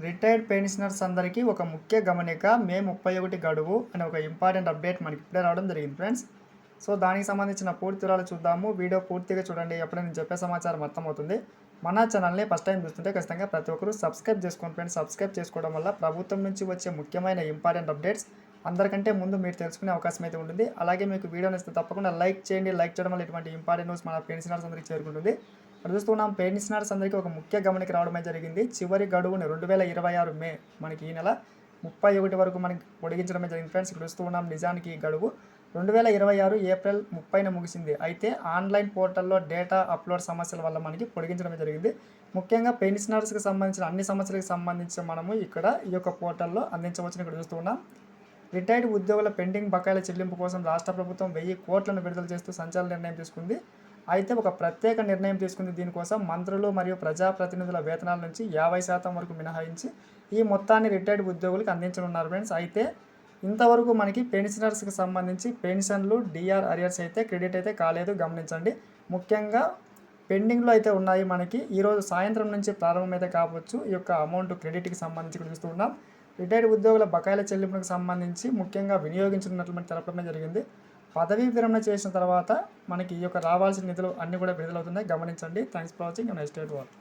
Retired pensioners అందరికీ ఒక ముఖ్య గమనిక మే 31 గడువు అనే ఒక ఇంపార్టెంట్ అప్డేట్ మనకి ఇప్పుడే రావడం జరిగింది ఫ్రెండ్స్. సో దానికి సంబంధించిన పూర్తి వివరాలు చూద్దాము. వీడియో పూర్తిగా చూడండి, అప్పుడే నేను చెప్పే సమాచారం అర్థమవుతుంది. మన ఛానల్ని ఫస్ట్ టైం చూస్తుంటే ఖచ్చితంగా ప్రతి ఒక్కరూ సబ్స్క్రైబ్ చేసుకోండి ఫ్రెండ్స్. సబ్స్క్రైబ్ చేసుకోవడం వల్ల ప్రభుత్వం నుంచి వచ్చే ముఖ్యమైన ఇంపార్టెంట్ అప్డేట్స్ అందరికంటే ముందు మీరు తెలుసుకునే అవకాశం అయితే ఉంటుంది. అలాగే మీకు వీడియో నచ్చితే తప్పకుండా లైక్ చేయండి. లైక్ చేయడం వల్ల ఇటువంటి ఇంపార్టెంట్ న్యూస్ మన పెన్షనర్స్ అందరికీ చేరుకుంటుంది. ఇక్కడ చూస్తున్నాం, పెన్షనర్స్ అందరికీ ఒక ముఖ్య గమనిక రావడమే జరిగింది. చివరి గడువుని 2026 మే మనకి ఈ నెల 31 వరకు మనకి పొడిగించడమే జరిగింది ఫ్రెండ్స్. ఇక్కడ చూస్తున్నాం, నిజానికి ఈ గడువు 2026 ఏప్రిల్ 30న ముగిసింది. అయితే ఆన్లైన్ పోర్టల్లో డేటా అప్లోడ్ సమస్యల వల్ల మనకి పొడిగించడమే జరిగింది. ముఖ్యంగా పెన్షనర్స్కి సంబంధించిన అన్ని సమస్యలకు సంబంధించి మనము ఇక్కడ ఈ యొక్క పోర్టల్లో అందించవచ్చని ఇక్కడ చూస్తున్నాం. రిటైర్డ్ ఉద్యోగుల పెండింగ్ బకాయిల చెల్లింపు కోసం రాష్ట్ర ప్రభుత్వం 1000 కోట్లను విడుదల చేస్తూ సంచలన నిర్ణయం తీసుకుంది. అయితే ఒక ప్రత్యేక నిర్ణయం తీసుకుంది. దీనికోసం మంత్రులు మరియు ప్రజాప్రతినిధుల వేతనాల నుంచి 50% వరకు మినహాయించి ఈ మొత్తాన్ని రిటైర్డ్ ఉద్యోగులకు అందించనున్నారు ఫ్రెండ్స్. అయితే ఇంతవరకు మనకి పెన్షనర్స్కి సంబంధించి పెన్షన్లు డిఆర్ అరియర్స్ అయితే క్రెడిట్ అయితే కాలేదు, గమనించండి. ముఖ్యంగా పెండింగ్లో అయితే ఉన్నాయి. మనకి ఈరోజు సాయంత్రం నుంచి ప్రారంభమైతే కావచ్చు ఈ యొక్క అమౌంట్ క్రెడిట్కి సంబంధించి చూస్తున్నాం. రిటైర్డ్ ఉద్యోగుల బకాయిల చెల్లింపులకు సంబంధించి ముఖ్యంగా వినియోగించుకున్నట్లు మనకి తెలపడమే జరిగింది. పదవీ విరమణ చేసిన తర్వాత మనకి ఈ యొక్క రావాల్సిన నిధులు అన్నీ కూడా విడుదలవుతున్నాయి, గమనించండి. Thanks for watching. Next date what.